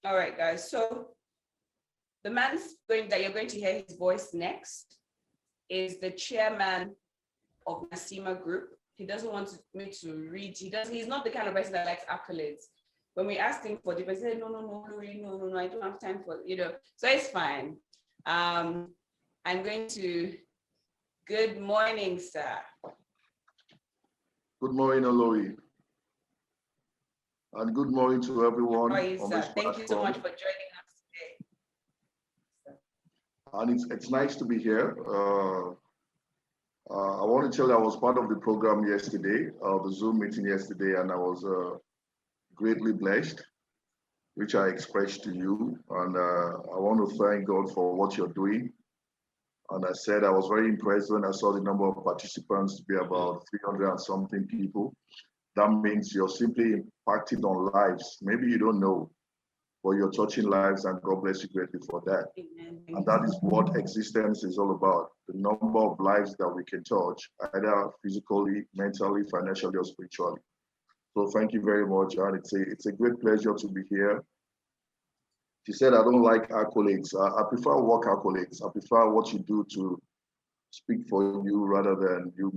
All right, guys. So the man that you're going to hear his voice next is the chairman of Nasima Group. He doesn't want me to read. He's not the kind of person that likes accolades. When we asked him for the, he said, no, I don't have time for, so it's fine. I'm going to, good morning, sir. Good morning, Oloy. And good morning to everyone. Thank you so much for joining us today. And it's nice to be here. I want to tell you I was part of the program yesterday, the Zoom meeting yesterday, and I was greatly blessed, which I expressed to you. And I want to thank God for what you're doing. And I said I was very impressed when I saw the number of participants to be about 300 and something people. That means you're simply impacting on lives. Maybe you don't know, but you're touching lives, and God bless you greatly for that. Amen. And that is what existence is all about. The number of lives that we can touch, either physically, mentally, financially, or spiritually. So thank you very much. And it's a great pleasure to be here. She said, I don't like accolades. I prefer work accolades. I prefer what you do to speak for you rather than you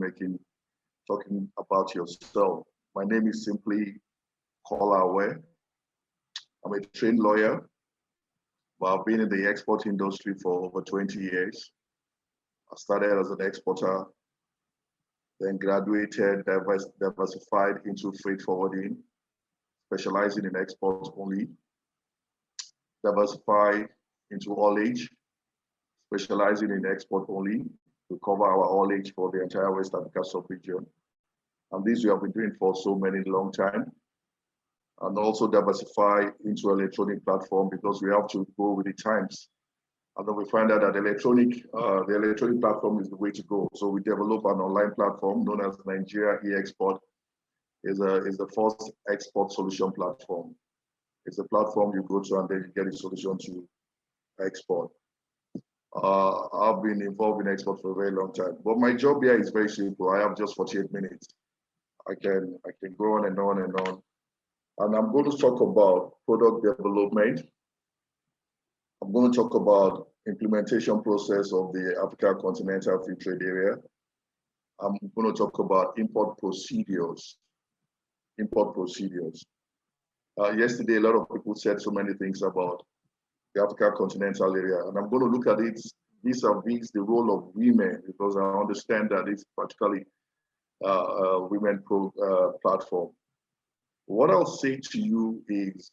talking about yourself. My name is simply Kola. I'm a trained lawyer, but I've been in the export industry for over 20 years. I started as an exporter, then graduated, diversified into freight forwarding, specializing in exports only, diversified into haulage, specializing in export only to cover our haulage for the entire West Africa sub-region. And this we have been doing for so many long time. And also diversify into electronic platform because we have to go with the times. And then we find out that the electronic platform is the way to go. So we develop an online platform known as Nigeria e-Export. Is the first export solution platform. It's a platform you go to and then you get a solution to export. I've been involved in export for a very long time, but my job here is very simple. I have just 48 minutes. I can go on and on and on. And I'm going to talk about product development. I'm going to talk about implementation process of the Africa Continental Free Trade Area. I'm going to talk about import procedures. Yesterday, a lot of people said so many things about the Africa Continental area, and I'm going to look at it vis-a-vis the role of women, because I understand that it's particularly a women platform. What I'll say to you is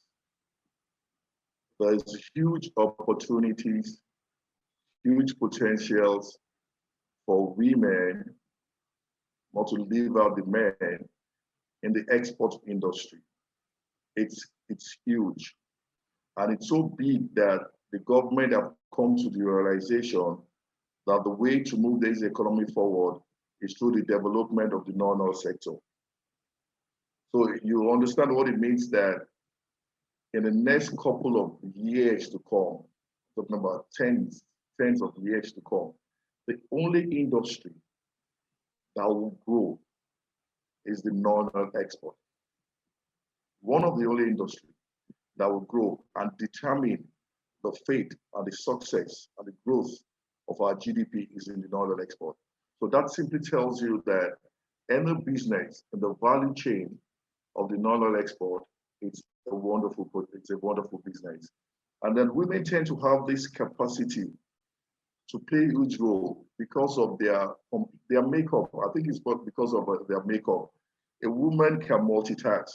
there's huge opportunities, huge potentials for women not to leave out the men in the export industry. It's huge. And it's so big that the government have come to the realization that the way to move this economy forward is through the development of the non-oil sector. So you understand what it means that in the next couple of years to come, talking about tens of years to come, the only industry that will grow is the non-oil export. One of the only industries that will grow and determine the fate and the success and the growth of our GDP is in the non-oil export. So that simply tells you that any business in the value chain of the non-oil export, it's a wonderful business. And then women tend to have this capacity to play a huge role because of their makeup. I think it's because of their makeup. A woman can multitask.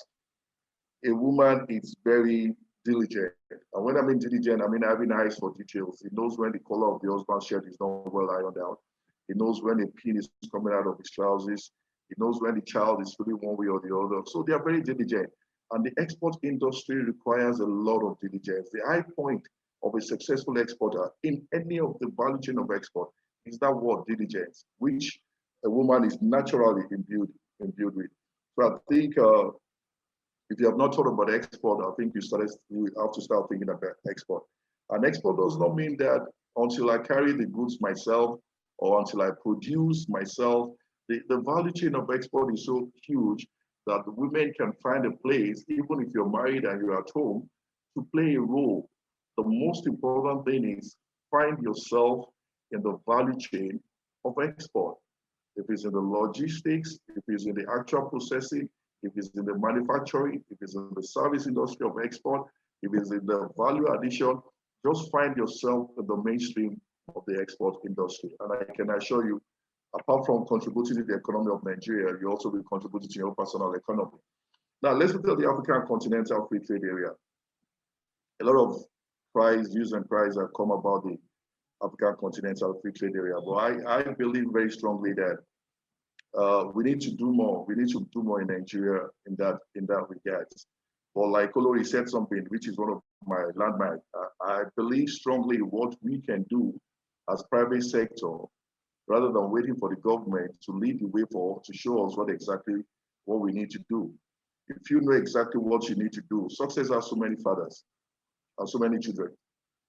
A woman is very diligent. And when I mean diligent, I mean having eyes for details. He knows when the color of the husband's shirt is not well ironed out. He knows when a pin is coming out of his trousers. He knows when the child is feeling one way or the other. So they are very diligent. And the export industry requires a lot of diligence. The high point of a successful exporter in any of the value chain of export is that word diligence, which a woman is naturally imbued with. So I think if you have not thought about export, I think you have to start thinking about export. And export does not mean that until I carry the goods myself or until I produce myself. The value chain of export is so huge that the women can find a place, even if you're married and you're at home, to play a role. The most important thing is find yourself in the value chain of export. If it's in the logistics, if it's in the actual processing, if it's in the manufacturing, if it's in the service industry of export, if it's in the value addition, just find yourself in the mainstream of the export industry. And I can assure you, apart from contributing to the economy of Nigeria, you also will contribute to your personal economy. Now, let's look at the African Continental Free Trade Area. A lot of views and cries have come about the African Continental Free Trade Area, but I believe very strongly that we need to do more. We need to do more in Nigeria in that regard. But like Olori said something, which is one of my landmarks, I believe strongly what we can do as private sector, rather than waiting for the government to lead the way to show us what we need to do. If you know exactly what you need to do, success has so many fathers and so many children.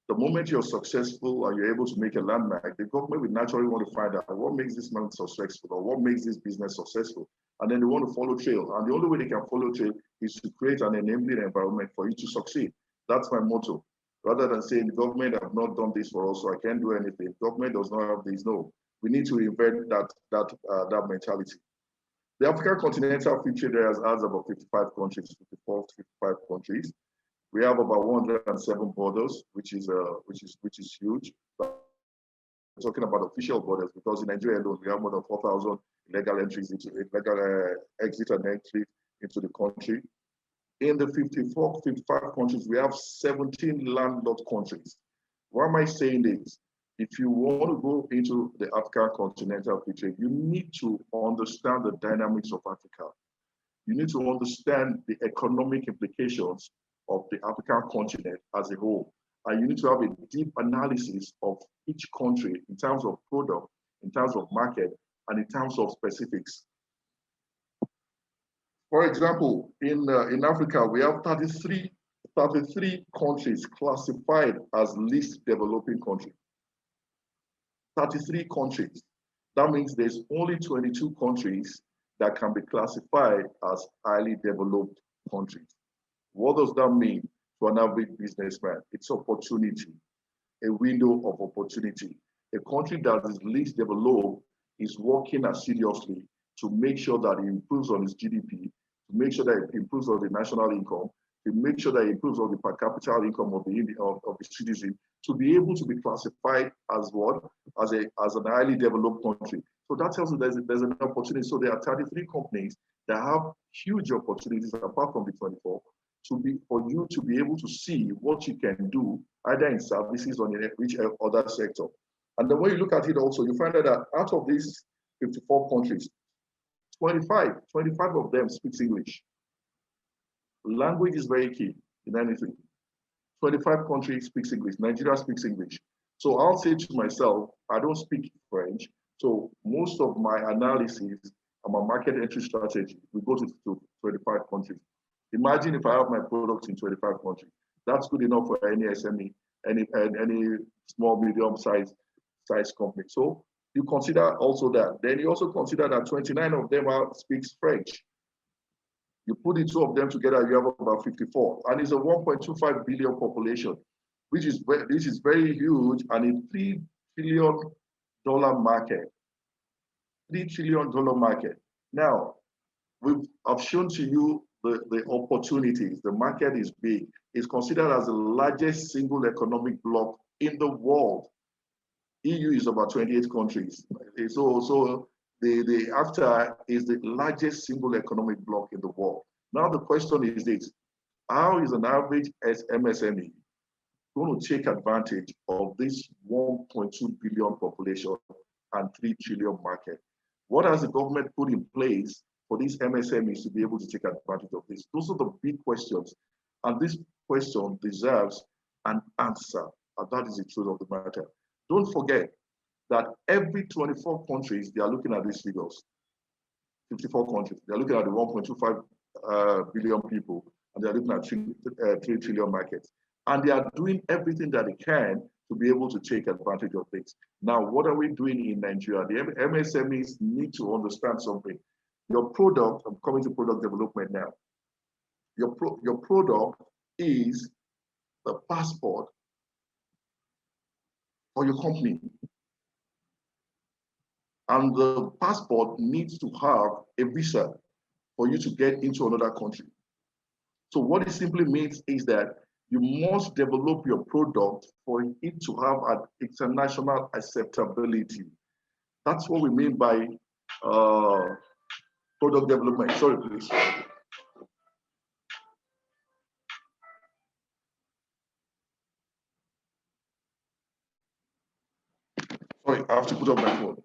The moment you're successful and you're able to make a landmark, the government will naturally want to find out what makes this man successful or what makes this business successful. And then they want to follow trail. And the only way they can follow trail is to create an enabling environment for you to succeed. That's my motto. Rather than saying the government have not done this for us, so I can't do anything. Government does not have this. No, we need to invent that mentality. The African Continental Free Trade Area has about 55 countries, 54, 55 countries. We have about 107 borders, which is huge. We're talking about official borders because in Nigeria alone, we have more than 4,000 illegal exit and entry into the country. In the 55 countries, we have 17 landlocked countries. Why am I saying this? If you want to go into the African Continental Free Trade, you need to understand the dynamics of Africa. You need to understand the economic implications of the African continent as a whole. And you need to have a deep analysis of each country in terms of product, in terms of market, and in terms of specifics. For example, in Africa, we have 33 countries classified as least developing countries. 33 countries. That means there's only 22 countries that can be classified as highly developed countries. What does that mean to an average businessman? It's opportunity, a window of opportunity. A country that is least developed is working assiduously to make sure that it improves on its GDP, to make sure that it improves on the national income, to make sure that it improves on the per capita income of the citizen, to be able to be classified as what? As an highly developed country. So that tells you there's an opportunity. So there are 33 companies that have huge opportunities apart from the 24 for you to be able to see what you can do either in services or in which other sector. And then when you look at it also, you find that out of these 54 countries, 25 of them speaks English. Language is very key in anything. 25 countries speaks English. Nigeria speaks English. So I'll say to myself, I don't speak French. So most of my analysis and my market entry strategy will go to 25 countries. Imagine if I have my products in 25 countries. That's good enough for any SME, any small, medium-sized company. So you consider also that. Then you also consider that 29 of them speaks French. You put the two of them together, you have about 54. And it's a 1.25 billion population, which is very huge and a $3 trillion market. $3 trillion market. Now, I've shown to you the opportunities. The market is big. It's considered as the largest single economic bloc in the world. EU is about 28 countries. So the AFTA is the largest single economic bloc in the world. Now the question is this: how is an average MSME going to take advantage of this 1.2 billion population and 3 trillion market? What has the government put in place for these MSMEs to be able to take advantage of this? Those are the big questions. And this question deserves an answer. And that is the truth of the matter. Don't forget that every 24 countries, they are looking at these figures. 54 countries, they're looking at the 1.25 billion people, and they're looking at 3 trillion markets. And they are doing everything that they can to be able to take advantage of this. Now, what are we doing in Nigeria? The MSMEs need to understand something. Your product, I'm coming to product development now. Your product is the passport for your company. And the passport needs to have a visa for you to get into another country. So what it simply means is that you must develop your product for it to have an international acceptability. That's what we mean by product development. Sorry, please. Sorry, I have to put up my phone.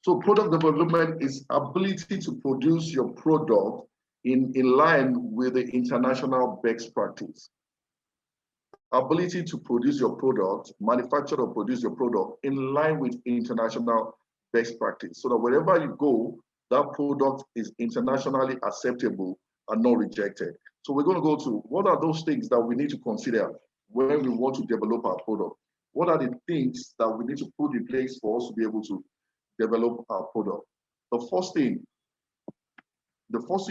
So product development is ability to produce your product in line with the international best practice. Ability to produce your product, manufacture or produce your product in line with international best practice, so that wherever you go, that product is internationally acceptable and not rejected. So we're going to go to what are those things that we need to consider when we want to develop our product? What are the things that we need to put in place for us to be able to develop our product? The first thing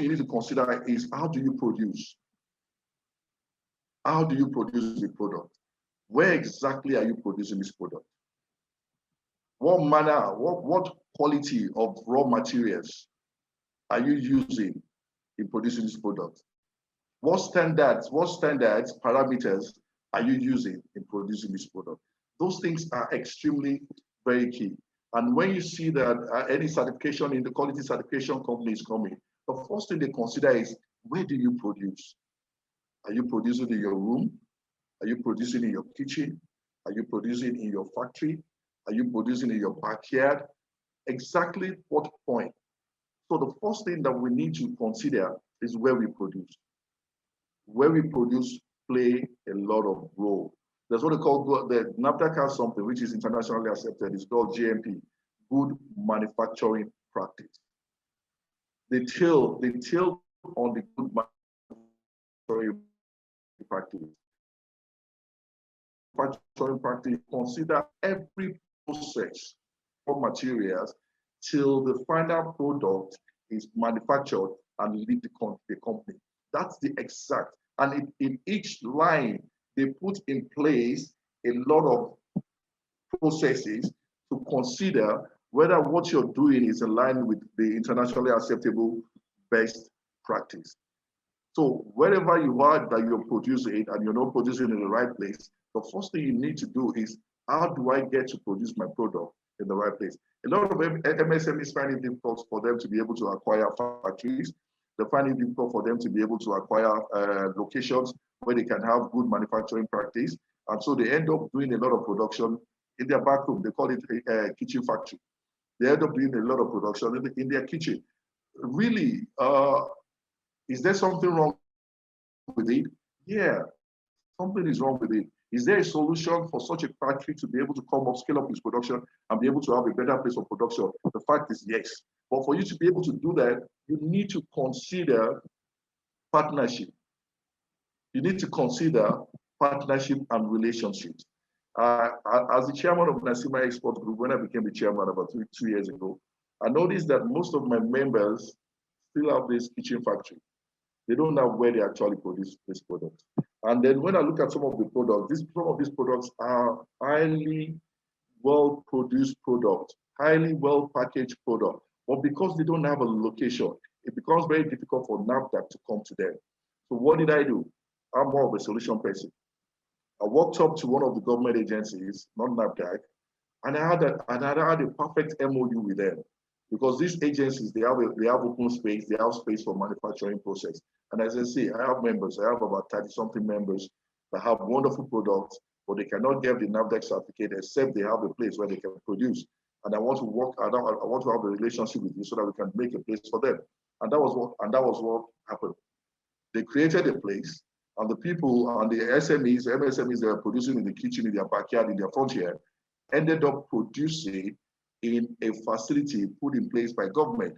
you need to consider is, how do you produce? How do you produce the product? Where exactly are you producing this product? What manner, what quality of raw materials are you using in producing this product? What standards, parameters are you using in producing this product? Those things are extremely very key. And when you see that any certification in the quality certification company is coming, the first thing they consider is, where do you produce? Are you producing in your room? Are you producing in your kitchen? Are you producing in your factory? Are you producing in your backyard? Exactly what point? So the first thing that we need to consider is where we produce. Where we produce play a lot of role. There's what they call, the NAFDAC has something which is internationally accepted. It's called GMP, Good Manufacturing Practice. They till on the good manufacturing practice. Manufacturing practice consider every process of materials till the final product is manufactured and leave the company. That's the exact. And in each line, they put in place a lot of processes to consider whether what you're doing is in line with the internationally acceptable best practice. So wherever you are that you're producing and you're not producing in the right place, the first thing you need to do is, how do I get to produce my product in the right place? A lot of MSMEs find it difficult for them to be able to acquire factories. They find it difficult for them to be able to acquire locations where they can have good manufacturing practice. And so they end up doing a lot of production in their back room. They call it a kitchen factory. They end up doing a lot of production in their kitchen. Really, is there something wrong with it? Yeah, something is wrong with it. Is there a solution for such a factory to be able to come up, scale up its production, and be able to have a better place of production? The fact is yes. But for you to be able to do that, you need to consider partnership. You need to consider partnership and relationships. As the chairman of Nasima Export Group, when I became the chairman about two years ago, I noticed that most of my members still have this kitchen factory. They don't know where they actually produce this product. And then when I look at some of the products, some of these products are highly well-produced products, highly well-packaged products. But because they don't have a location, it becomes very difficult for NAFDAC to come to them. So what did I do? I'm more of a solution person. I walked up to one of the government agencies, not NAFDAC, and I had a perfect MOU with them. Because these agencies, they have open space, they have space for manufacturing process. And as I say, I have members, I have about 30-something members that have wonderful products, but they cannot get the NAFDAC certificate except they have a place where they can produce. And I want to work, I want to have a relationship with you so that we can make a place for them. And that was what happened. They created a place, and the people and the SMEs, MSMEs, they are producing in the kitchen, in their backyard, in their frontier, ended up producing in a facility put in place by government.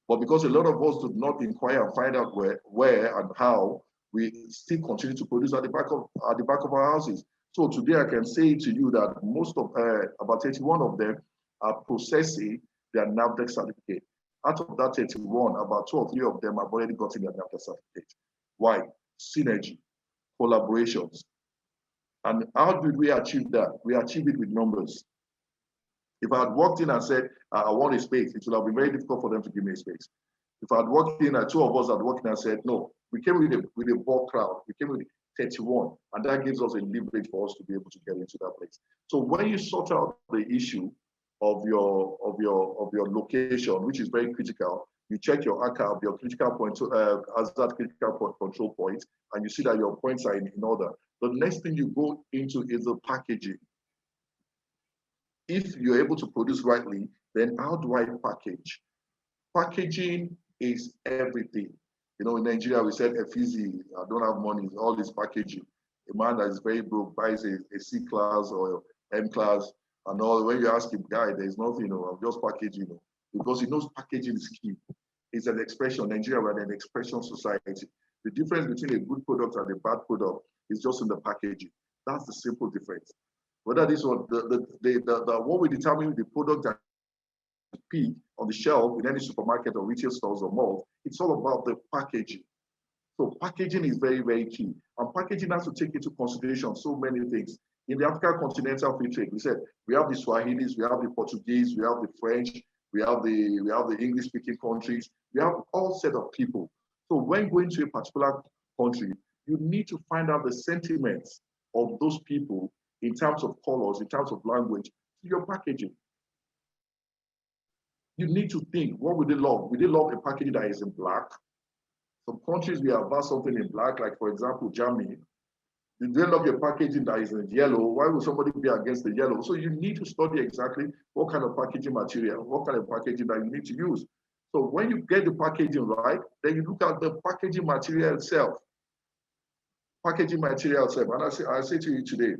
But because a lot of us did not inquire and find out where and how, we still continue to produce at the back of our houses. So today I can say to you that most of, about 31 of them are processing their NAFDAC certificate. Out of that 31, about 2 or 3 of them have already gotten their NAFDAC certificate. Why? Synergy, collaborations. And how did we achieve that? We achieved it with numbers. If I had walked in and said, I want a space, it would have been very difficult for them to give me a space. If I had walked in and two of us had walked in and said, no, we came with a bulk crowd, we came with 31, and that gives us a leverage for us to be able to get into that place. So when you sort out the issue of your location, which is very critical, you check your ACAP, your critical point, hazard critical point control point, and you see that your points are in order. The next thing you go into is the packaging. If you're able to produce rightly, then how do I package? Packaging is everything. You know, in Nigeria, we said, easy, I don't have money, all this packaging. A man that is very broke buys a C-class or M-class, and all. When you ask him, guy, there's nothing, you know, I'm just packaging, you know, because he knows packaging is key. It's an expression. Nigeria, we're an expression society. The difference between a good product and a bad product is just in the packaging. That's the simple difference. Whether this one, what we determine the product that peak on the shelf in any supermarket or retail stores or malls, it's all about the packaging. So packaging is very, very key. And packaging has to take into consideration so many things. In the African Continental Free Trade, we said we have the Swahilis, we have the Portuguese, we have the French, we have the English-speaking countries, we have all set of people. So when going to a particular country, you need to find out the sentiments of those people in terms of colors, in terms of language, to your packaging. You need to think, what would they love? Would they love a packaging that is in black? Some countries we have something in black, like for example, Germany. If they love your packaging that is in yellow, why would somebody be against the yellow? So you need to study exactly what kind of packaging material, what kind of packaging that you need to use. So when you get the packaging right, then you look at the packaging material itself. Packaging material itself. And I say to you today,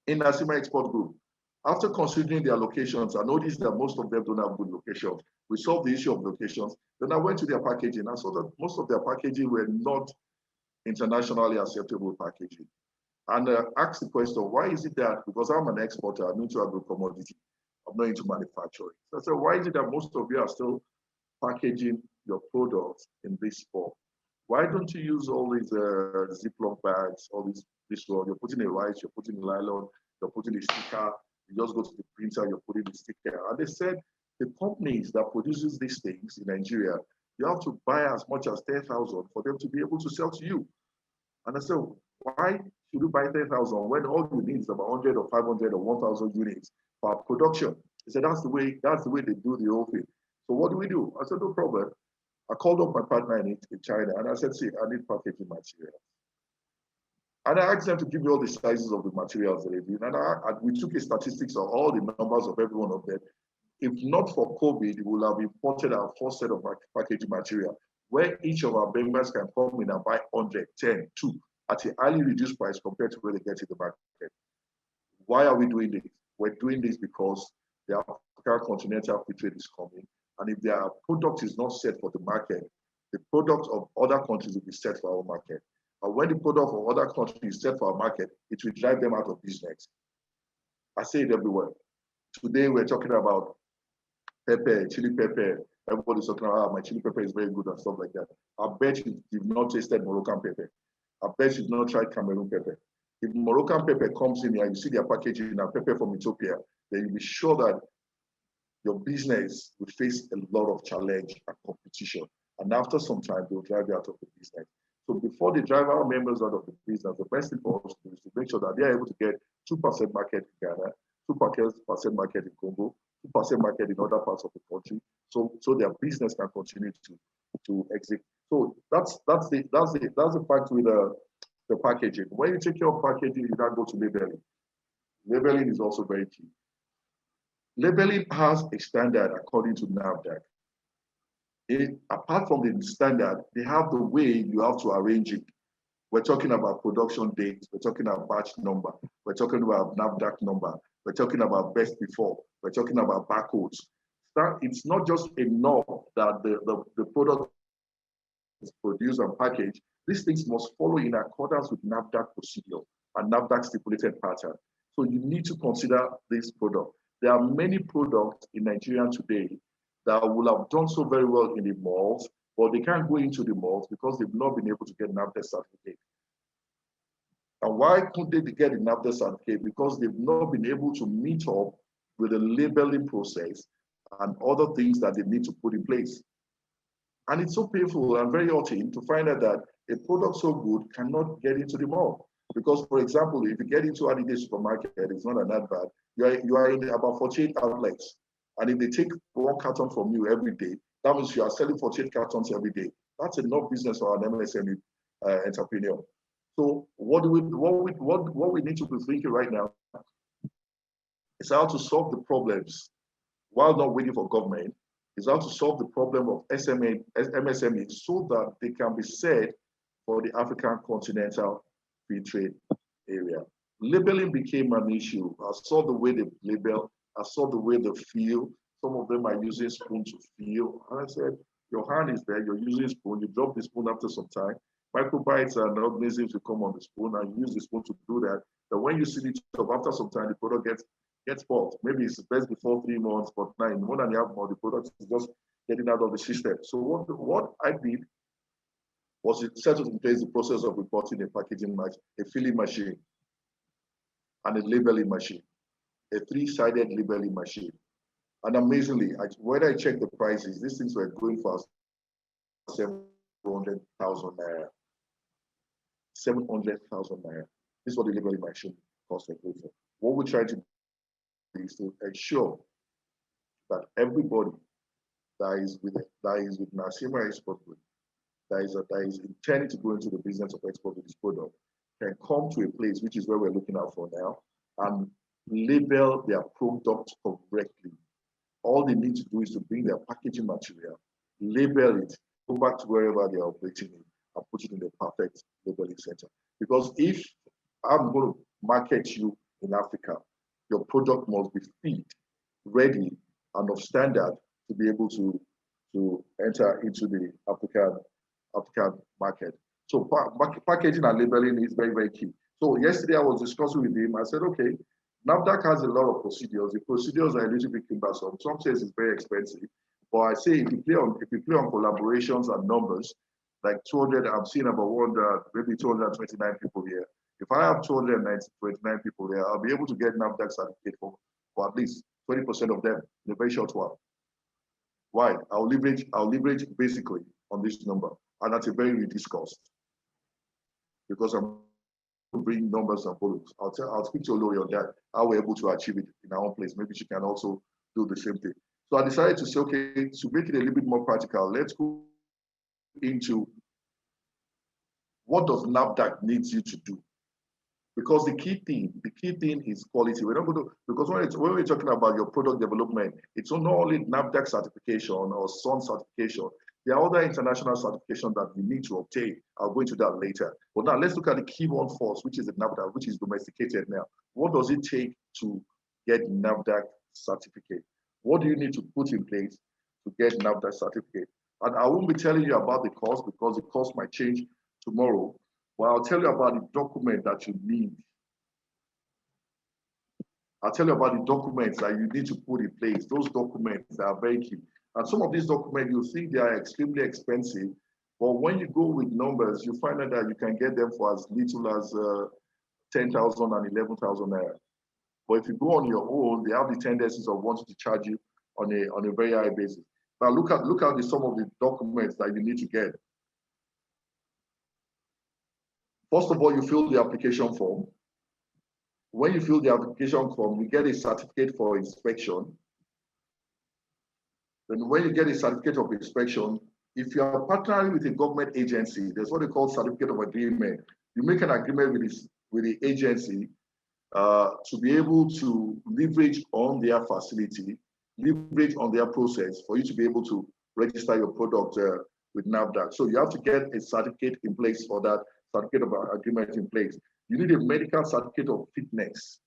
in Nasima Export Group, after considering their locations, I noticed that most of them don't have good locations. We solved the issue of locations. Then I went to their packaging. I saw that most of their packaging were not internationally acceptable packaging. And asked the question, why is it that, because I'm an exporter, I'm into agro-commodity, I'm not into manufacturing. So I said, why is it that most of you are still packaging your products in this form? Why don't you use all these Ziploc bags, all this one? You're putting a rice, you're putting a nylon, you're putting a sticker, you just go to the printer, you're putting the sticker. And they said, the companies that produces these things in Nigeria, you have to buy as much as 10,000 for them to be able to sell to you. And I said, why should you buy 10,000 when all you need is about 100 or 500 or 1,000 units for production? He said, that's the way they do the whole thing. So what do? I said, no problem. I called up my partner in China and I said, see, I need packaging material. And I asked them to give me all the sizes of the materials that they did. And we took a statistics of all the numbers of every one of them. If not for COVID, we will have imported our first set of packaging material, where each of our members can come in and buy 100, 10, 2 at a highly reduced price compared to where they get in the market. Why are we doing this? We're doing this because the African Continental Free Trade is coming. And if their product is not set for the market, the product of other countries will be set for our market. And when the product of other countries is set for our market, it will drive them out of business. I say it everywhere. Today we're talking about pepper, chili pepper. Everybody's talking about my chili pepper is very good and stuff like that. I bet you've not tasted Moroccan pepper. I bet you've not tried Cameroon pepper. If Moroccan pepper comes in here, you see their packaging and pepper from Ethiopia, then you'll be sure that your business will face a lot of challenge and competition. And after some time, they'll drive you out of the business. So before they drive our members out of the business, the best thing for us to do is to make sure that they are able to get 2% market in Ghana, 2% market in Congo, 2% market in other parts of the country, so their business can continue to exit. So that's the fact with the packaging. When you take care of packaging, you can go to labeling. Labeling is also very key. Labeling has a standard according to NAFDAC. Apart from the standard, they have the way you have to arrange it. We're talking about production dates, we're talking about batch number, we're talking about NAFDAC number, we're talking about best before, we're talking about barcodes. It's not just enough that the product is produced and packaged. These things must follow in accordance with NAFDAC procedure and NAFDAC stipulated pattern. So you need to consider this product. There are many products in Nigeria today that will have done so very well in the malls, but they can't go into the malls because they've not been able to get NAFDAC certificate. And why couldn't they get the NAFDAC certificate? Because they've not been able to meet up with the labeling process and other things that they need to put in place. And it's so painful and very hurting to find out that a product so good cannot get into the mall. Because, for example, if you get into Adidas supermarket, it's not an advert, you are in about 48 outlets. And if they take one carton from you every day, that means you are selling 48 cartons every day. That's enough business for an MSME entrepreneur. So what we need to be thinking right now is how to solve the problems while not waiting for government, is how to solve the problem of MSME so that they can be set for the African continental free trade area. Labeling became an issue. I saw the way they label, I saw the way they feel. Some of them are using spoon to feel. And I said, your hand is there, you're using spoon, you drop the spoon after some time. Microbites and organisms will come on the spoon and use the spoon to do that. But when you see it after some time, the product gets spoiled. Maybe it's best before 3 months, but now in 1.5 months, the product is just getting out of the system. So what I did was it set in place the process of reporting a packaging machine, a filling machine, and a labeling machine, a 3-sided labeling machine. And amazingly, when I checked the prices, these things were going for 700,000 naira. 700,000 naira. This is what the labeling machine cost. What we're trying to do is to ensure that everybody that is with Nasima Export Group, that is intending to go into the business of export of this product, can come to a place, which is where we're looking at for now, and label their product correctly. All they need to do is to bring their packaging material, label it, go back to wherever they are operating in, and put it in the perfect labeling center. Because if I'm going to market you in Africa, your product must be fit, ready, and of standard to be able to enter into the African market. So packaging and labeling is very, very key. So yesterday I was discussing with him. I said, okay, NAFDAC has a lot of procedures. The procedures are a little bit cumbersome. Some says it's very expensive. But I say if you play on collaborations and numbers, like 200, I'm seeing about 100, maybe 229 people here. If I have 229 people there, I'll be able to get NAFDAC certificate for at least 20% of them in a very short while. Why? I'll leverage basically on this number, and that's a very reduced cost because I'm bring numbers and volumes. I'll speak to Olori on that, how we're able to achieve it in our own place. Maybe she can also do the same thing. So I decided to say, okay, to make it a little bit more practical, let's go into what does NAFDAC need you to do? Because the key thing is quality. We're not going to, because when we're talking about your product development, it's not only NAFDAC certification or SON certification. There are other international certifications that you need to obtain. I'll go into that later. But now let's look at the key one first, which is the NAFDAC, which is domesticated now. What does it take to get NAFDAC certificate? What do you need to put in place to get NAFDAC certificate? And I won't be telling you about the cost because the cost might change tomorrow. But I'll tell you about the document that you need. I'll tell you about the documents that you need to put in place. Those documents are very key. And some of these documents, you think they are extremely expensive, but when you go with numbers, you find out that you can get them for as little as 10,000 and 11,000 naira. But if you go on your own, they have the tendencies of wanting to charge you on a very high basis. Now look at some of the documents that you need to get. First of all, you fill the application form. When you fill the application form, you get a certificate for inspection. Then when you get a certificate of inspection, if you are partnering with a government agency, there's what they call certificate of agreement. You make an agreement with the agency to be able to leverage on their facility, leverage on their process for you to be able to register your product with NAFDAC. So you have to get a certificate in place for that, certificate of agreement in place. You need a medical certificate of fitness.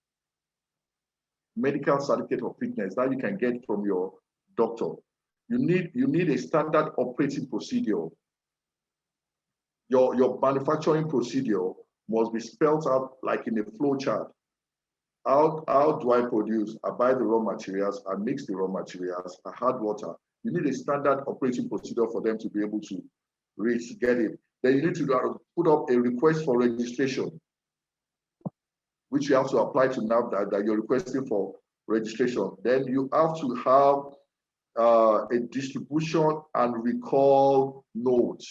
Medical certificate of fitness that you can get from your doctor. You need a standard operating procedure. Your manufacturing procedure must be spelled out like in a flow chart. How do I produce? I buy the raw materials, I mix the raw materials, I add water. You need a standard operating procedure for them to be able to get it. Then you need to put up a request for registration. which you have to apply to NAFDAC that you're requesting for registration. Then you have to have a distribution and recall note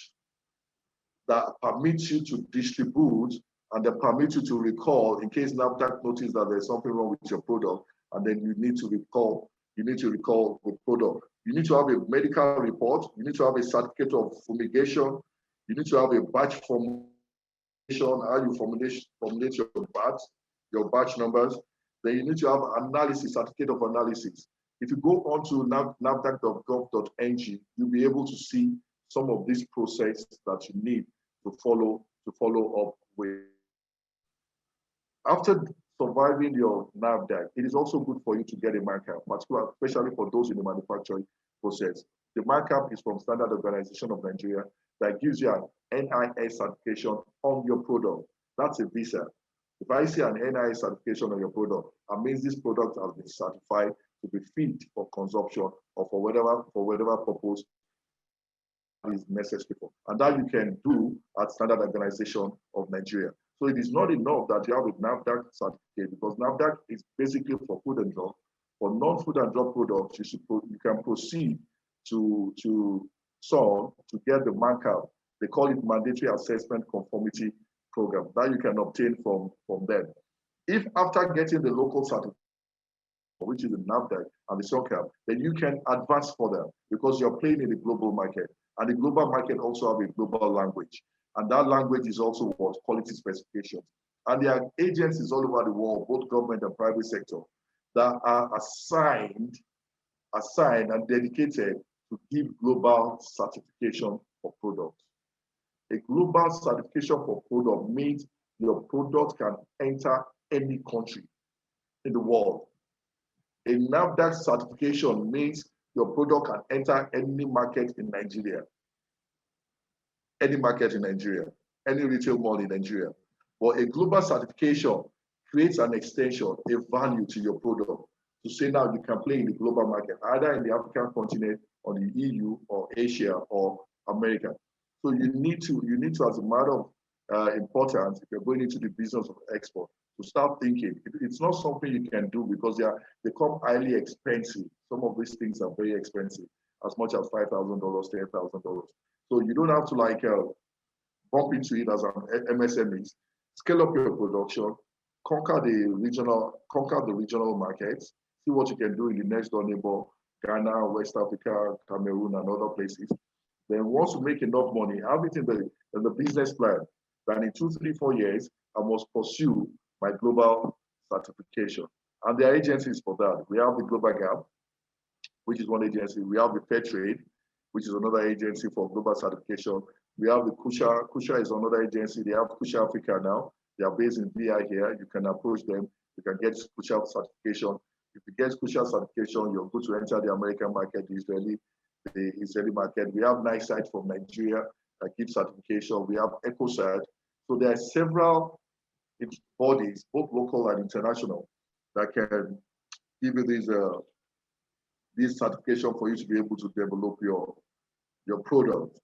that permits you to distribute and that permits you to recall in case NAFDAC notice that there's something wrong with your product, and then you need to recall the product. You need to have a medical report. You need to have a certificate of fumigation. You need to have a batch formulation, how you formulate your batch numbers. Then you need to have analysis, certificate of analysis. If you go on to nafdac.gov.ng, you'll be able to see some of these processes that you need to follow up with. After surviving your NAFDAC, it is also good for you to get a markup, especially for those in the manufacturing process. The markup is from Standard Organization of Nigeria that gives you an NIS certification on your product. That's a visa. If I see an NIS certification on your product, it means this product has been certified to be fit for consumption or for whatever purpose is necessary for. And that you can do at Standard Organization of Nigeria. So it is not enough that you have a NAFDAC certificate, because NAFDAC is basically for food and drug. For non-food and drug products, you can proceed to SON to get the markup. They call it Mandatory Assessment Conformity Program that you can obtain from them. If after getting the local certificate, which is the NAFDAC and the SOCAP, then you can advance further because you're playing in the global market. And the global market also have a global language. And that language is also what? Quality specifications. And there are agencies all over the world, both government and private sector, that are assigned and dedicated to give global certification for products. A global certification for product means your product can enter any country in the world. A NAFDAC certification means your product can enter any market in Nigeria. Any market in Nigeria, any retail mall in Nigeria. But a global certification creates an extension, a value to your product to say now you can play in the global market, either in the African continent or the EU or Asia or America. So you need to, as a matter of importance, if you're going into the business of export, to start thinking. It's not something you can do because they become highly expensive. Some of these things are very expensive, as much as $5,000, $10,000. So you don't have to bump into it as an MSME. Scale up your production, conquer the regional markets, see what you can do in the next door neighbor, Ghana, West Africa, Cameroon, and other places. Then once you make enough money, have it in the business plan, then in 2, 3, 4 years, I must pursue my global certification. And there are agencies for that. We have the Global Gap, which is one agency. We have the Fair Trade, which is another agency for global certification. We have the Kusha. Kusha is another agency. They have Kusha Africa now. They are based in VI here. You can approach them. You can get Kusha certification. If you get Kusha certification, you're good to enter the American market, the Israeli market. We have NICEite from Nigeria that gives certification. We have EcoCert. So there are several bodies, both local and international, that can give you this certification for you to be able to develop your product.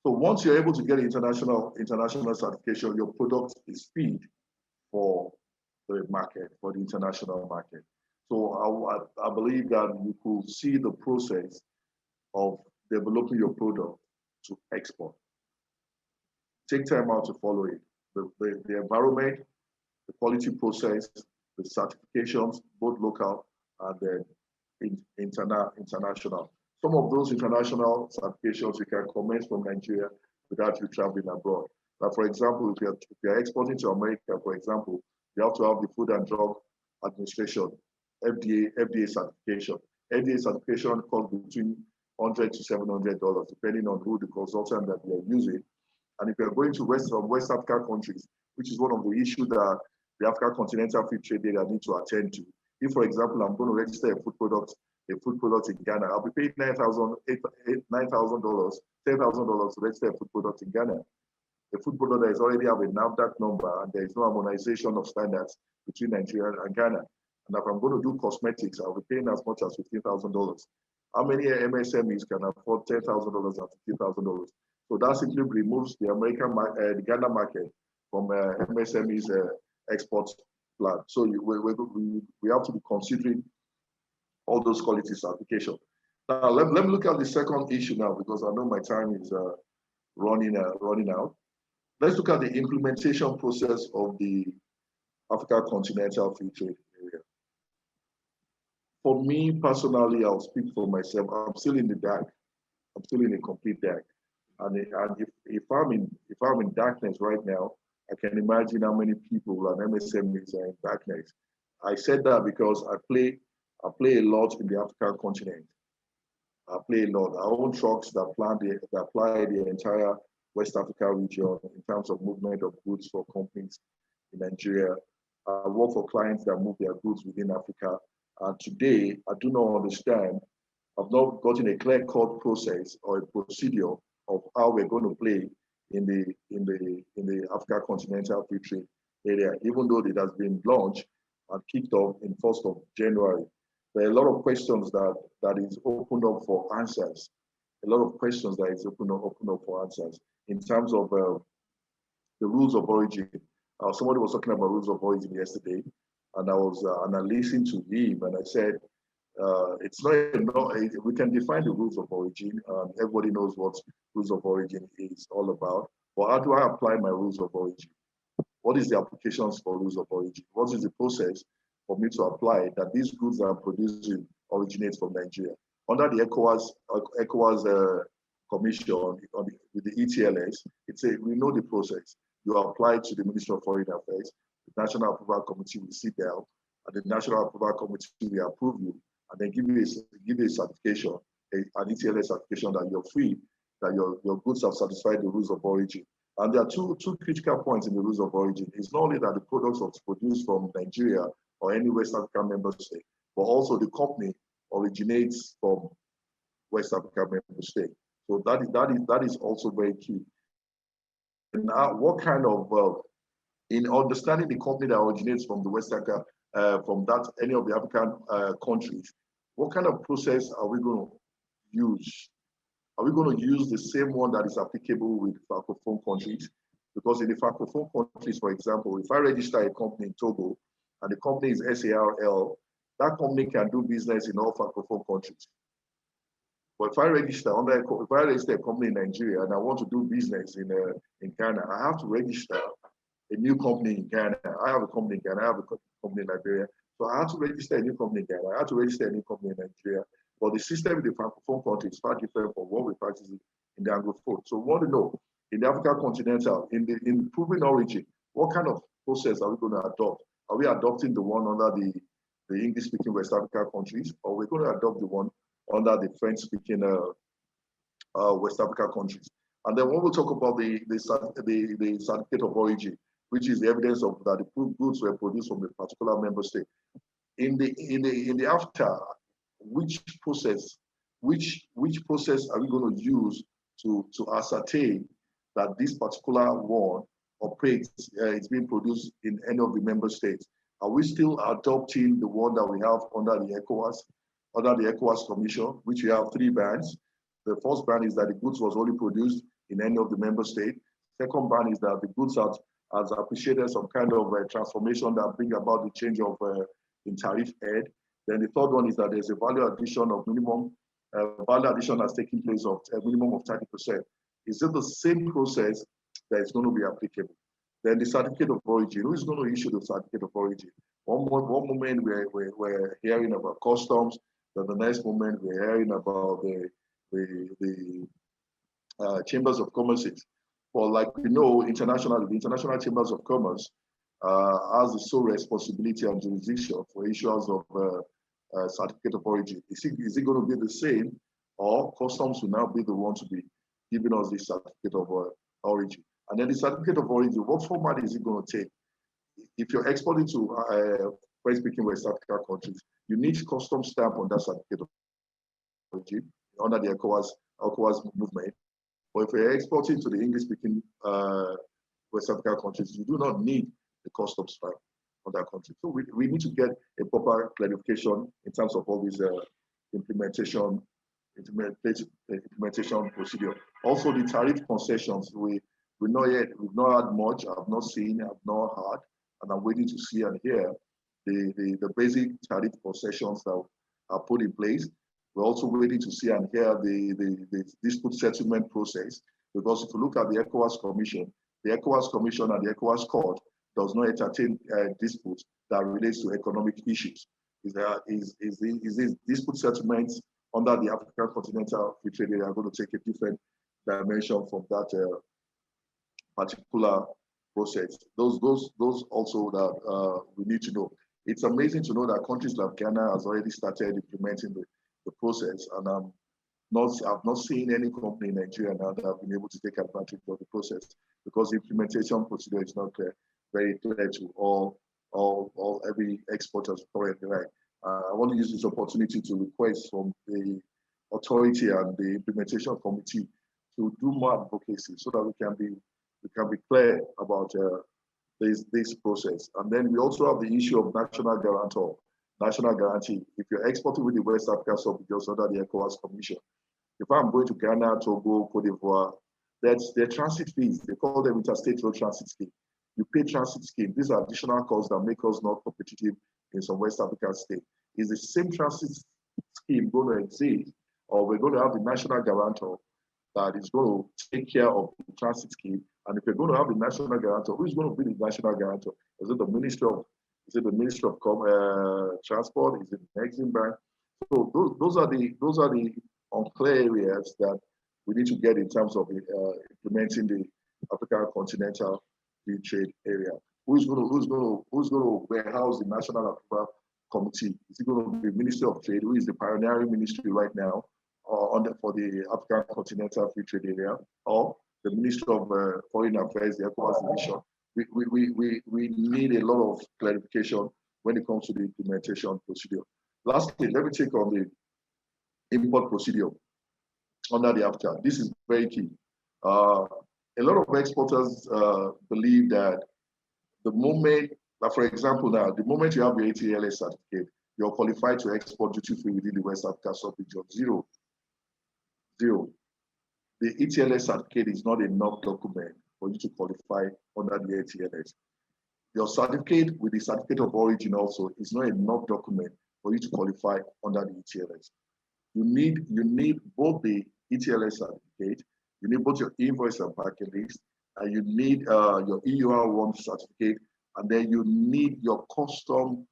So once you're able to get international certification, your product is fit for the market, for the international market. So I believe that you could see the process of developing your product to export. Take time out to follow it. The environment, the quality process, the certifications, both local and then international. Some of those international certifications you can commence from Nigeria without you traveling abroad. Now, for example, if you're exporting to America, for example, you have to have the Food and Drug Administration, FDA certification. FDA certification costs between $100 to $700, depending on who the consultant that you're using. And if you're going to West African countries, which is one of the issues that the African Continental Free Trade Area need to attend to. If, for example, I'm going to register a food product in Ghana, I'll be paying $9,000, $10,000 to register a food product in Ghana. A food product that is already have a NAFDAC number and there is no harmonization of standards between Nigeria and Ghana. And if I'm going to do cosmetics, I'll be paying as much as $15,000. How many MSMEs can afford $10,000 and $15,000? So that simply removes the Ghana market from MSMEs export plan. So we have to be considering all those quality certification. Now, let me look at the second issue now, because I know my time is running out. Let's look at the implementation process of the Africa Continental Free Trade Area. For me personally, I'll speak for myself. I'm still in the dark. I'm still in a complete dark. And if I'm in darkness right now, I can imagine how many people and MSMEs are in darkness. I said that because I play a lot in the African continent. I play a lot. I own trucks that ply the entire West Africa region in terms of movement of goods for companies in Nigeria. I work for clients that move their goods within Africa. And today, I do not understand. I've not gotten a clear-cut process or a procedure of how we're going to play in the Africa Continental Free Trade Area, even though it has been launched and kicked off in 1st of January. There are a lot of questions that is opened up for answers. A lot of questions that is opened up for answers in terms of the rules of origin. Somebody was talking about rules of origin yesterday, and I listened to him, and I said, it's not enough. We can define the rules of origin. Everybody knows what rules of origin is all about. But how do I apply my rules of origin? What is the applications for rules of origin? What is the process for me to apply that these goods that I'm producing originate from Nigeria? Under the ECOWAS Commission with the ETLS, we know the process. You apply to the Ministry of Foreign Affairs, the National Approval Committee will sit down, and the National Approval Committee will approve you, and then give you a certification, an ETLS certification that you're free, that your goods have satisfied the rules of origin. And there are two critical points in the rules of origin. It's not only that the products are produced from Nigeria or any West African member state, but also the company originates from West African member state. So that is also very key. And what kind of in understanding the company that originates from the West Africa, any of the African countries, what kind of process are we going to use? Are we going to use the same one that is applicable with Francophone countries? Because in the Francophone countries, for example, if I register a company in Togo and the company is SARL, that company can do business in all Francophone countries. But if I register a company in Nigeria and I want to do business in Ghana, I have to register a new company in Ghana. I have a company in Ghana, I have a company in Nigeria. So I have to register a new company in Ghana. I have to register a new company in Nigeria. But the system in the Francophone country is far different from what we practice in the Anglophone. So we want to know, in the Africa Continental, in proving origin, what kind of process are we going to adopt? Are we adopting the one under the English-speaking West Africa countries, or we're going to adopt the one under the French-speaking West Africa countries? And then when we talk about the certificate of origin, which is the evidence of that the goods were produced from a particular member state, in the after, which process are we going to use to ascertain that this particular one operates, it's being produced in any of the member states? Are we still adopting the one that we have under the ECOWAS Commission, which we have 3 bands? The first band is that the goods was only produced in any of the member states. Second band is that the goods has appreciated some kind of transformation that bring about the change of in tariff head. Then the third one is that there's a value addition of minimum, value addition has taken place of a minimum of 30%. Is it the same process that is going to be applicable? Then the certificate of origin, who is going to issue the certificate of origin? One moment we're hearing about customs, then the next moment we're hearing about the chambers of commerce. But like we know, internationally, the International Chambers of Commerce has the sole responsibility and jurisdiction for issuers of certificate of origin. Is it going to be the same, or customs will now be the one to be giving us the certificate of origin? And then the certificate of origin, what format is it going to take? If you're exporting to French-speaking West Africa countries, you need customs stamp on that certificate of origin under the ECOWAS movement. But if you're exporting to the English-speaking West Africa countries, you do not need the customs stamp on that country. So we need to get a proper clarification in terms of all these implementation procedure. Also, the tariff concessions, we've not had much. I've not seen, I've not heard, and and I'm waiting to see and hear the basic tariff concessions that are put in place. We're also waiting to see and hear the dispute settlement process, because if you look at the ECOWAS Commission and the ECOWAS Court does not entertain disputes that relates to economic issues. Is this dispute settlements under the African Continental Free Trade Area are going to take a different dimension from that particular process? Those also that we need to know. It's amazing to know that countries like Ghana has already started implementing the process, and I've not seen any company in Nigeria now that have been able to take advantage of the process, because the implementation procedure is not clear, very clear to every exporter currently, right? I want to use this opportunity to request from the authority and the implementation committee to do more advocacy so that we can be clear about this process. And then we also have the issue of national guarantee. If you're exporting with the West African sub-regions under the ECOWAS Commission, if I'm going to Ghana, Togo, Cote d'Ivoire, that's their transit fees. They call them interstate road transit scheme. You pay transit scheme. These are additional costs that make us not competitive in some West African states. Is the same transit scheme going to exist, or we're going to have the national guarantor that is going to take care of the transit scheme? And if you're going to have the national guarantor, who is going to be the national guarantor? Is it the Ministry of Transport? Is it the Exim Bank? So those are the unclear areas that we need to get in terms of implementing the African Continental Free Trade Area. Who's going to warehouse the National Approval Committee? Is it going to be Ministry of Trade, who is the pioneering ministry right now for the African Continental Free Trade Area, or the Ministry of Foreign Affairs, the ECOWAS Division? We need a lot of clarification when it comes to the implementation procedure. Lastly, let me take on the import procedure under the AFTA. This is very key. A lot of exporters believe that the moment, for example, now, the moment you have your ATLS certificate, you're qualified to export duty-free within the West Africa sub-region. Zero. The ATLS certificate is not enough document for you to qualify under the ATLS. Your certificate with the certificate of origin also is not enough document for you to qualify under the ETLS. You need both the ETLS certificate, you need both your invoice and packing list, and you need your EUR1 certificate, and then you need your custom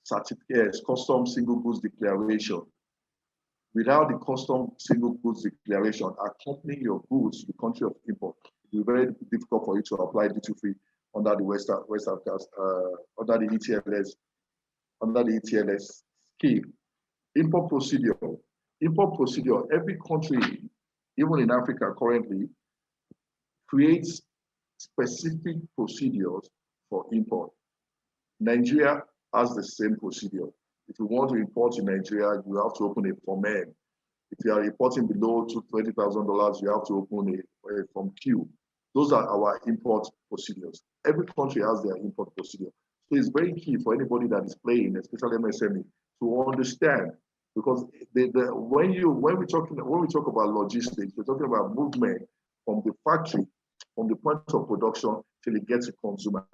certificate, custom single goods declaration. Without the custom single goods declaration accompanying your goods to the country of import, it will be very difficult for you to apply duty-free under the West Africa, under the ETLS scheme. Import procedure, every country, even in Africa currently, creates specific procedures for import. Nigeria has the same procedure. If you want to import in Nigeria, you have to open a Form N. If you are importing below $20,000, you have to open a Form Q. Those are our import procedures. Every country has their import procedure. So it's very key for anybody that is playing, especially MSME, to understand, because when we talk about logistics, we're talking about movement from the factory, from the point of production till it gets to consumer.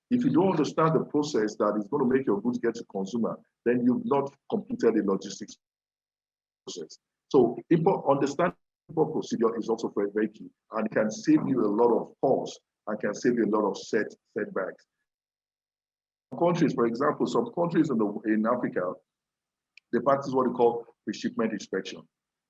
If you don't understand the process that is going to make your goods get to consumer, then you've not completed the logistics process. So understanding import procedure is also very, very key, and can save you a lot of costs and can save you a lot of setbacks. Countries, for example, some countries in Africa, they practice what we call pre-shipment inspection.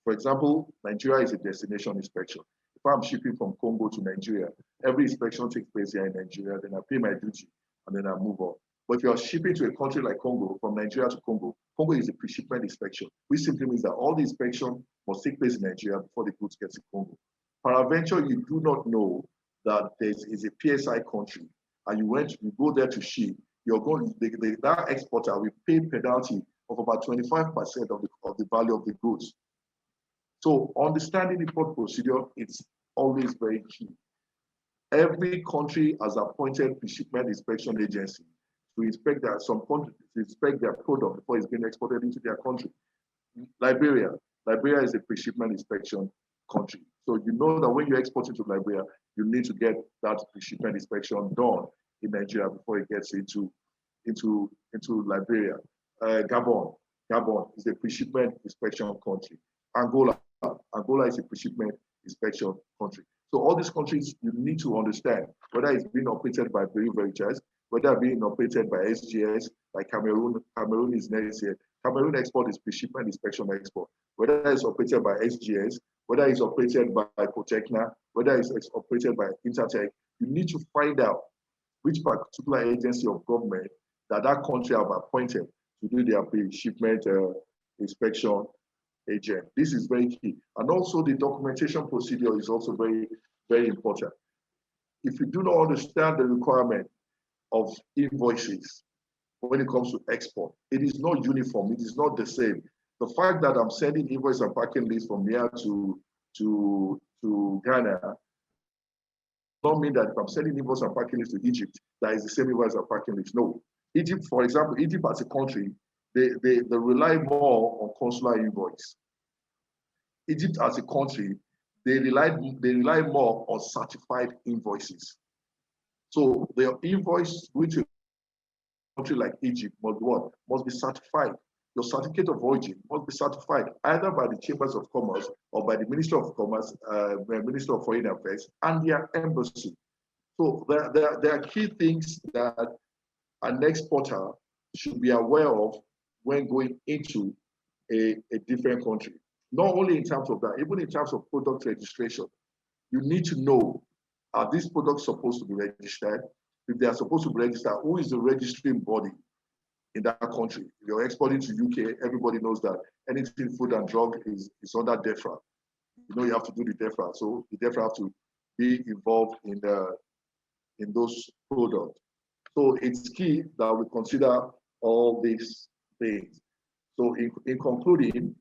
For example, Nigeria is a destination inspection. If I'm shipping from Congo to Nigeria, every inspection takes place here in Nigeria, then I pay my duty and then I move on. But if you're shipping to a country like Congo, from Nigeria to Congo, Congo is a pre-shipment inspection, which simply means that all the inspection must take place in Nigeria before the goods get to Congo. Peradventure, you do not know that there is a PSI country, and you go there to ship, that exporter will pay penalty of about 25% of the value of the goods. So understanding import procedure is always very key. Every country has appointed pre-shipment inspection agency to inspect their product before it's being exported into their country. Liberia is a pre-shipment inspection country. So you know that when you export into Liberia, you need to get that pre-shipment inspection done in Nigeria before it gets into Liberia. Gabon is a pre-shipment inspection country. Angola is a pre-shipment inspection country. So all these countries, you need to understand whether it's being operated by Boye-Ajayi, whether being operated by SGS, like Cameroon is next year. Cameroon export is pre-shipment inspection export. Whether it's operated by SGS, whether it's operated by Cotecna, whether it's operated by Intertech, you need to find out which particular agency of government that country have appointed to do their pre-shipment inspection agent. This is very key. And also the documentation procedure is also very, very important. If you do not understand the requirement of invoices when it comes to export, it is not uniform, it is not the same. The fact that I'm sending invoice and packing list from here to Ghana don't mean that if I'm sending invoice and packing list to Egypt, that is the same invoice and packing list. No. Egypt, for example, Egypt as a country, they rely more on consular invoice. Egypt as a country, they rely more on certified invoices. So their invoice, which a country like Egypt must be certified. Your certificate of origin must be certified either by the Chambers of Commerce or by the Minister of Commerce, Minister of Foreign Affairs, and their embassy. So there are key things that an exporter should be aware of when going into a different country. Not only in terms of that, even in terms of product registration, you need to know, are these products supposed to be registered? If they are supposed to be registered, who is the registering body in that country? If you're exporting to UK, everybody knows that anything food and drug is under DEFRA. You know you have to do the DEFRA, so the DEFRA have to be involved in those products. So it's key that we consider all these things. So in concluding,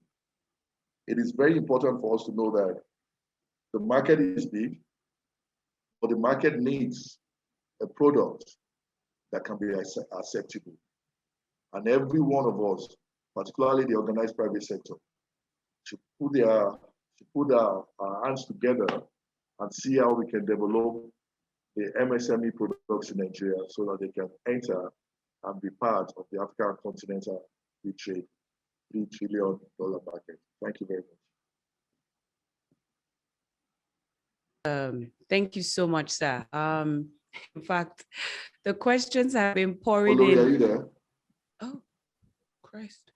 it is very important for us to know that the market is big, but the market needs a product that can be acceptable. And every one of us, particularly the organized private sector, should put our hands together and see how we can develop the MSME products in Nigeria so that they can enter and be part of the African Continental Free Trade $3 trillion market. Thank you very much. Thank you so much, sir. In fact, the questions have been pouring Olori, in. are you there? Oh, Christ.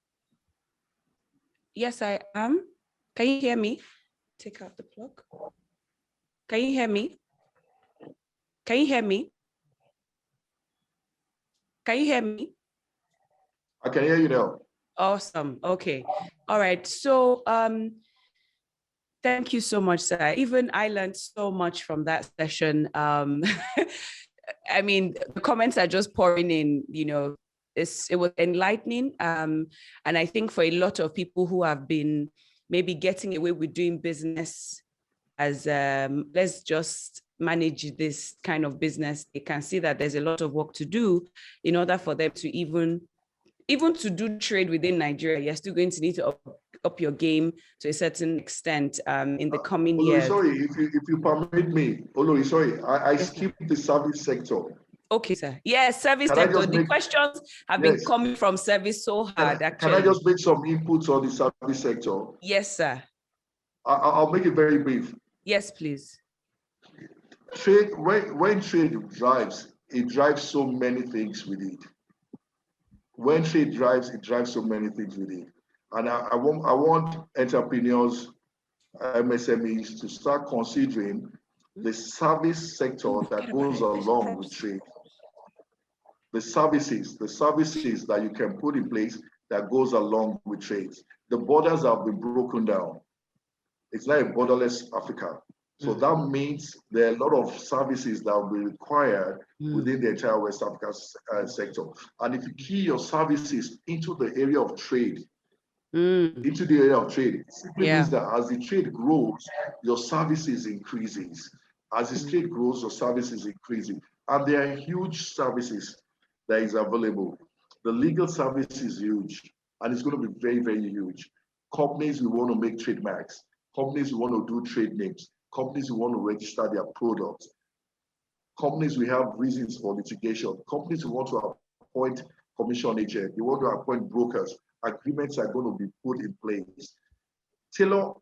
Yes, I am. Can you hear me? Take out the plug. Can you hear me? Can you hear me? Can you hear me? I can hear you now. Awesome. Okay. All right. So thank you so much, sir. Even I learned so much from that session. I mean, the comments are just pouring in, you know, it was enlightening. And I think for a lot of people who have been maybe getting away with doing business as let's just manage this kind of business, they can see that there's a lot of work to do in order for them to even to do trade within Nigeria. You're still going to need to up your game to a certain extent in the coming years. Sorry, if you permit me, Olori, sorry, I skipped the service sector. Okay, sir. Yes, service sector. The questions have been coming from service so hard, actually. Can I just make some inputs on the service sector? Yes, sir. I'll make it very brief. Yes, please. Trade, when trade drives, it drives so many things with it. When trade drives, it drives so many things with it. And I want entrepreneurs, MSMEs to start considering the service sector that goes along with trade. The services that you can put in place that goes along with trade. The borders have been broken down. It's not a borderless Africa. So that means there are a lot of services that will be required within the entire West Africa sector. And if you key your services into the area of trade, it simply means that as the trade grows, your services increases. As the trade grows, your services increasing. And there are huge services that is available. The legal service is huge, and it's going to be very, very huge. Companies who want to make trademarks, companies who want to do trade names, companies who want to register their products, Companies will have reasons for litigation. Companies will want to appoint commission agents. They want to appoint brokers. Agreements are going to be put in place. Tailor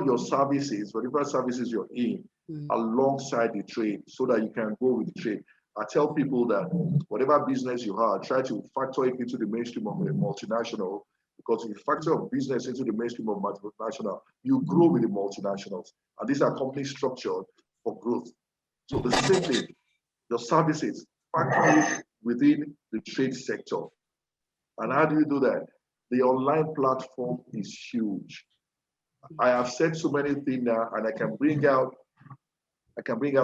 your services, whatever services you're in, alongside the trade so that you can go with the trade. I tell people that whatever business you have, try to factor it into the mainstream of a multinational, because if you factor a business into the mainstream of multinational, you grow with the multinationals. And these are companies structured for growth. So the same thing, your services, factor it within the trade sector. And how do you do that? The online platform is huge. I have said so many things now, and I can bring out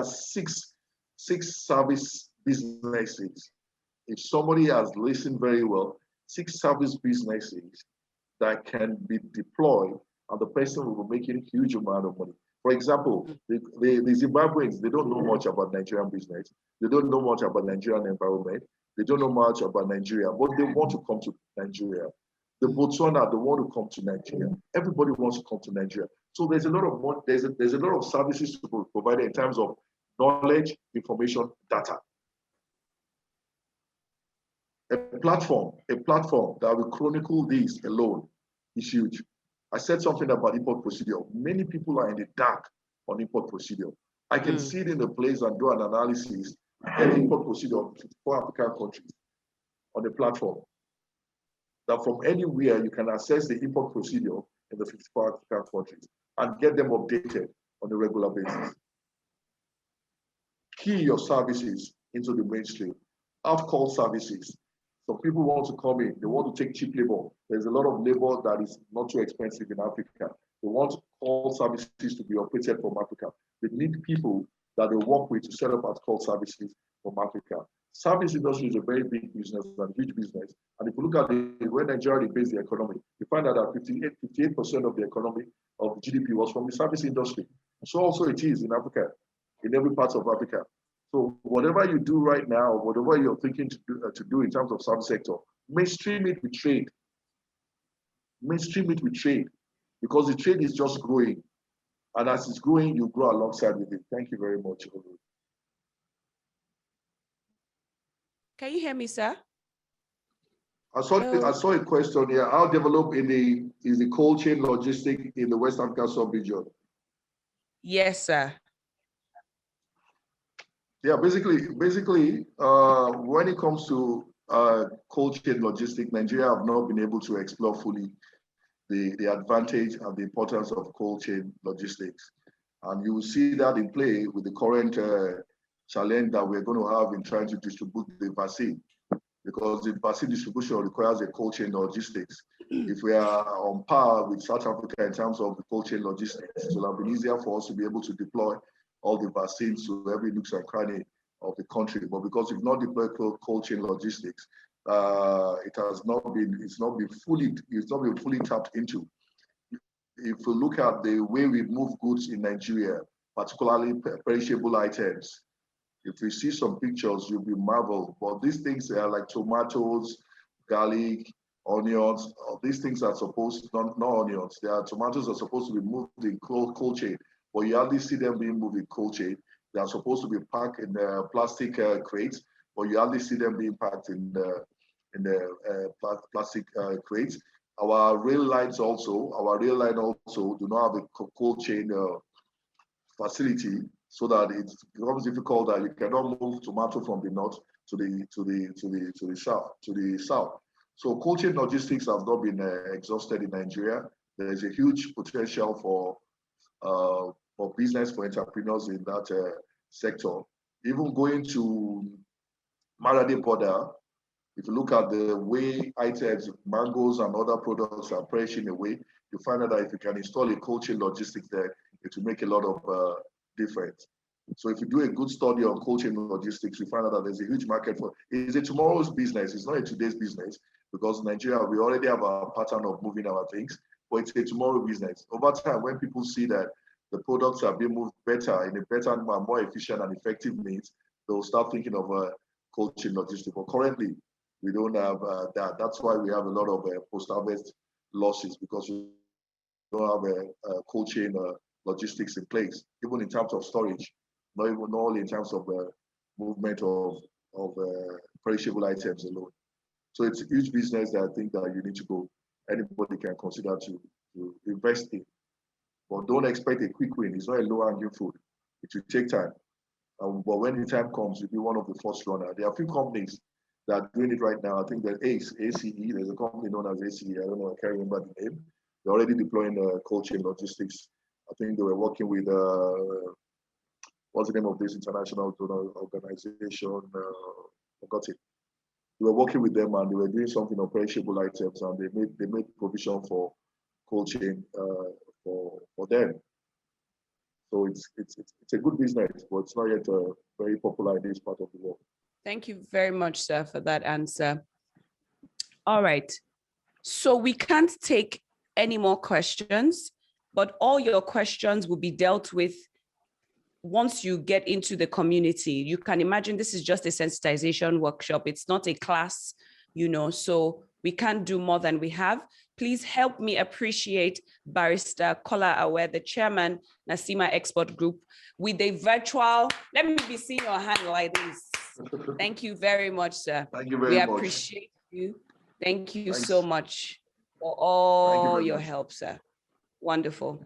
six service businesses. If somebody has listened very well, 6 service businesses that can be deployed, and the person will be making a huge amount of money. For example, the Zimbabweans, they don't know much about Nigerian business. They don't know much about Nigerian environment. They don't know much about Nigeria, but they want to come to Nigeria. The Botswana, they want to come to Nigeria. Everybody wants to come to Nigeria. So there's a lot of there's a lot of services to be provided in terms of knowledge, information, data. A platform that will chronicle this alone is huge. I said something about import procedure. Many people are in the dark on import procedure. I can sit in a place and do an analysis and import procedure for African countries on the platform. That from anywhere you can access the import procedure in the 54 African countries and get them updated on a regular basis. Key your services into the mainstream. Have call services. Some people want to come in, they want to take cheap labor. There's a lot of labor that is not too expensive in Africa. They want call services to be operated from Africa. They need people that they work with to set up as call services from Africa. Service industry is a very big business and huge business. And if you look at where Nigeria based the economy, you find out that 58% of the economy of GDP was from the service industry. So also it is in Africa, in every part of Africa. So whatever you do right now, whatever you're thinking to do in terms of service sector, mainstream it with trade. Mainstream it with trade, because the trade is just growing. And as it's growing, you grow alongside with it. Thank you very much. Can you hear me, sir? I saw a question here. How developed is the cold chain logistic in the West African sub-region? Yes, sir. Yeah, basically, when it comes to cold chain logistics, Nigeria have not been able to explore fully the advantage and the importance of cold chain logistics. And you will see that in play with the current challenge that we're going to have in trying to distribute the vaccine, because the vaccine distribution requires a cold chain logistics. If we are on par with South Africa in terms of the cold chain logistics, it will have been easier for us to be able to deploy all the vaccines to every nook and cranny of the country. But because we've not deployed cold chain logistics, it's not been fully tapped into. If you look at the way we move goods in Nigeria, particularly perishable items, if we see some pictures, you'll be marveled. But these things are like tomatoes, garlic, onions. These things are supposed, not onions. Tomatoes are supposed to be moved in cold chain, but you hardly see them being moved in cold chain. They are supposed to be packed in plastic crates, but you hardly see them being packed in the plastic crates. Our rail line also do not have a cold chain facility, so that it becomes difficult that you cannot move tomato from the north to the south. So cold chain logistics have not been exhausted in Nigeria. There is a huge potential for business, for entrepreneurs in that sector. Even going to Maradi border, if you look at the way items, mangoes and other products are perishing away, you find out that if you can install a cold chain logistics there, it will make a lot of difference. So if you do a good study on cold chain logistics, you find out that there's a huge market for it. It's a tomorrow's business. It's not a today's business, because in Nigeria, we already have a pattern of moving our things, but it's a tomorrow business. Over time, when people see that the products are being moved better, in a better and more efficient and effective means, they'll start thinking of cold chain logistics. But currently, we don't have that. That's why we have a lot of post-harvest losses, because we don't have a cold chain logistics in place, even in terms of storage, not only in terms of movement of perishable items alone. So it's a huge business that I think that you need to go, anybody can consider to invest in. But don't expect a quick win. It's not a low-hanging fruit. It will take time. But when the time comes, you'll be one of the first runners. There are a few companies that are doing it right now. I think that ACE, there's a company known as ACE. I don't know, I can't remember the name. They're already deploying cold chain logistics. I think they were working with, what's the name of this international organization? Forgot it. We were working with them and they were doing something on perishable items, and they made provision for cold chain for them. So it's a good business, but it's not yet very popular in this part of the world. Thank you very much, sir, for that answer. All right. So we can't take any more questions, but all your questions will be dealt with once you get into the community. You can imagine this is just a sensitization workshop. It's not a class, so we can't do more than we have. Please help me appreciate Barrister Kola Awe, the chairman, Nasima Export Group, with a virtual, let me be seeing your hand like this. Thank you very much, sir. Thank you very much. We appreciate you. Thank you so much for all your help, sir. Wonderful.